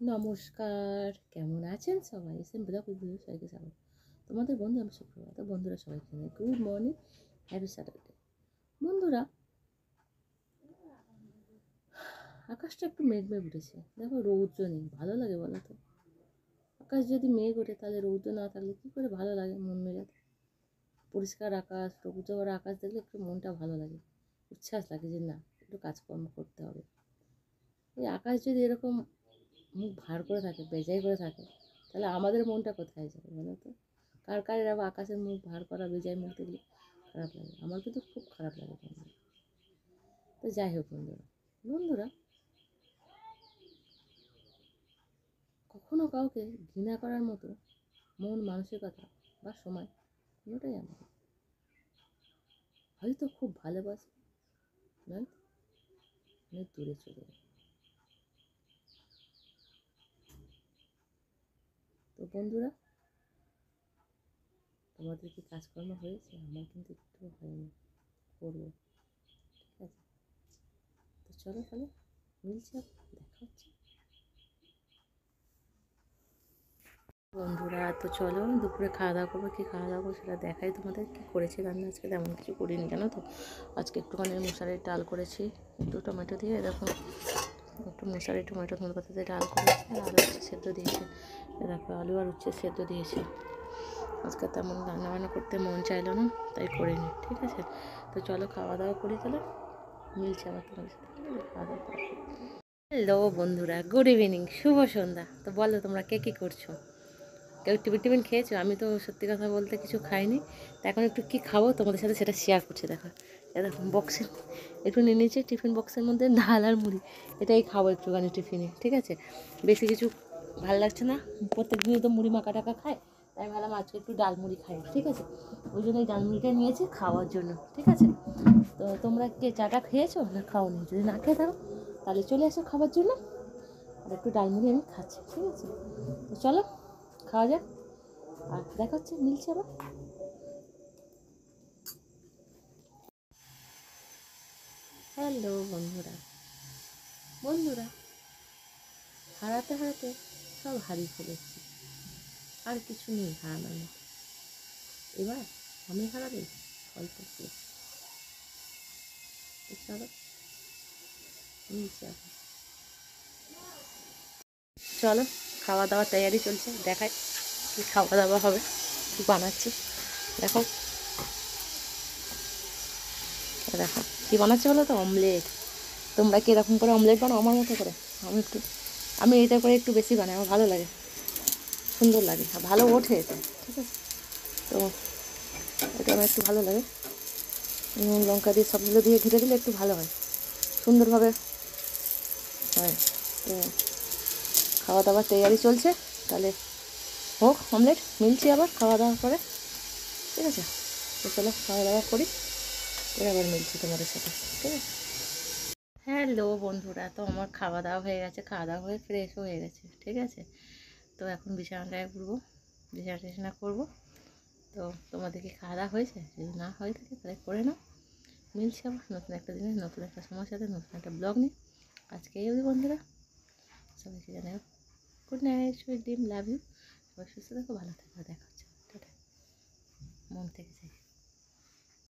নমস্কার, কেমন আছেন সবাই? এসএম ব্লগ রিভিউ সবাইকে স্বাগত। তোমাদের বন্ধু আমি সুপ্রভাত। তো বন্ধুরা সবাইকে জানাই গুড মর্নিং, হ্যাপি স্যাটারডে। বন্ধুরা, আকাশটা একটু মেঘ মেঘ উঠেছে। দেখো রৌদ্র নেই, ভালো লাগে বলো তো? আকাশ যদি মেঘ ওঠে তাহলে রৌদ্র না থাকলে কী করে ভালো লাগে মন মেজাজ? পরিষ্কার আকাশ, রৌদ্র ভরা আকাশ দেখলে একটু মনটা ভালো লাগে, উচ্ছ্বাস লাগে যে না একটু কাজকর্ম করতে হবে। এই আকাশ যদি এরকম মুখ ভার করে থাকে, বেজায় করে থাকে, তাহলে আমাদের মনটা কোথায় যাবে বলো তো? কার কার এরকম আকাশের মুখ ভার করা বেজায় মুখ দেখলে খারাপ লাগে? আমার কিন্তু খুব খারাপ লাগে বন্ধুরা। তো যাই হোক বন্ধুরা, বন্ধুরা কখনো কাউকে ঘৃণা করার মতো মন মানসিকতা বা সময় কোনোটাই আমার নেই। হয়তো খুব ভালোবাসি, নয়তো অনেক দূরে চলে যাবে। তো বন্ধুরা, তোমাদের কি কাজকর্ম হয়েছে? আমার কিন্তু একটু হয়নি, করবো। ঠিক আছে, তো চলো তাহলে মিলছে, দেখা হচ্ছে। বন্ধুরা তো চলো দুপুরে খাওয়া দাওয়া করবো। কী খাওয়া দাওয়া করবো সেটা দেখাই তোমাদের। কী করেছি রান্না আজকে? তেমন কিছু করিনি জানো তো। আজকে একটুখানি মশারির ডাল করেছি, একটু টমেটো দিয়ে, দেখো একটু মশারি টমেটো ধনে পাতা দিয়ে ডাল করেছি, আর আলু উচ্ছে সেদ্ধ দিয়েছি। দেখো আলু আর উচ্ছে সেদ্ধ দিয়েছি। আজকে তেমন রান্নাবান্না করতে মন চাইলো না, তাই করিনি। ঠিক আছে, তো চলো খাওয়া দাওয়া করি তাহলে। মিলছে আবার তোমাদের সাথে, ঠিক আছে? খাওয়া দাওয়া করি। হ্যালো বন্ধুরা, গুড ইভিনিং, শুভ সন্ধ্যা। তো বলো তোমরা কে কী করছো? কেউ টিফিন টিফিন খেয়েছো? আমি তো সত্যি কথা বলতে কিছু খাইনি। তো এখন একটু কী খাবো তোমাদের সাথে সেটা শেয়ার করছি। দেখো এরকম বক্সে একটু নিয়ে নিয়েছি, টিফিন বক্সের মধ্যে ডাল আর মুড়ি, এটাই খাবো একটুখানি টিফিনে। ঠিক আছে, বেশি কিছু ভালো লাগছে না, প্রত্যেক দিনই তো মুড়ি মাখা টাকা খায়, তাই ভাবলাম আজকে একটু ডাল মুড়ি খাই। ঠিক আছে, ওই জন্য এই ডাল মুড়িটা নিয়েছি খাওয়ার জন্য। ঠিক আছে, তো তোমরা কে চাটা খেয়েছো না খাওনি? যদি না খেয়ে থাকো তাহলে চলে এসো খাবার জন্য, আর একটু ডাল মুড়ি আমি খাচ্ছি। ঠিক আছে, তো চলো খাওয়া যাক, আর দেখা হচ্ছে, মিলছে আবার। হ্যালো বন্ধুরা, বন্ধুরা হারাতে হারাতে সব হারিয়ে ফেলেছি, আর কিছু নেই হারানোর মতো। এবার আমি হারালে অল্প পেয়েছি। চলো মিলছে আবার। চলো খাওয়া দাওয়ার তৈয়ারি চলছে, দেখাই কী খাওয়া দাওয়া হবে, কী বানাচ্ছি। দেখো দেখো কী বানাচ্ছি বলো তো? অমলেট। তোমরা কি এরকম করে অমলেট বানাও আমার মতো করে? আমি এটা করে একটু বেশি বানাই, আমার ভালো লাগে, সুন্দর লাগে, আর ভালো ওঠে এটা। ঠিক আছে, তো এটা আমার একটু ভালো লাগে। নুন লঙ্কা দিয়ে সবগুলো দিয়ে ঘিরে দিলে একটু ভালো হয়, সুন্দরভাবে হয়। তো খাওয়া দাওয়ার তৈয়ারি চলছে, তাহলে হোক অমলেট, মিলছি আবার খাওয়া দাওয়া করে। ঠিক আছে, তো চলো খাওয়া দাওয়া করি, করে আবার মিলছি তোমাদের সাথে। ঠিক আছে, হ্যালো বন্ধুরা, তো আমার খাওয়া দাওয়া হয়ে গেছে, খাওয়া দাওয়া হয়ে ফ্রেশ হয়ে গেছে। ঠিক আছে, তো এখন বিছানাটায় ঘুরবো, বিছানা টিছানা করবো। তো তোমাদের কি খাওয়া দাওয়া হয়েছে? যদি না হয়ে থাকে তাহলে করে নাও। মিলছি আবার নতুন একটা দিনে, নতুন একটা সময়ের সাথে, নতুন একটা ব্লগ নিয়ে। আজকে এই অবধি বন্ধুরা, সবাইকে জানাই good night, sweet dream, love you. সবাই সুস্থ থাকো, ভালো থাকো, দেখা হচ্ছে, টাটা, মন থেকে চাই।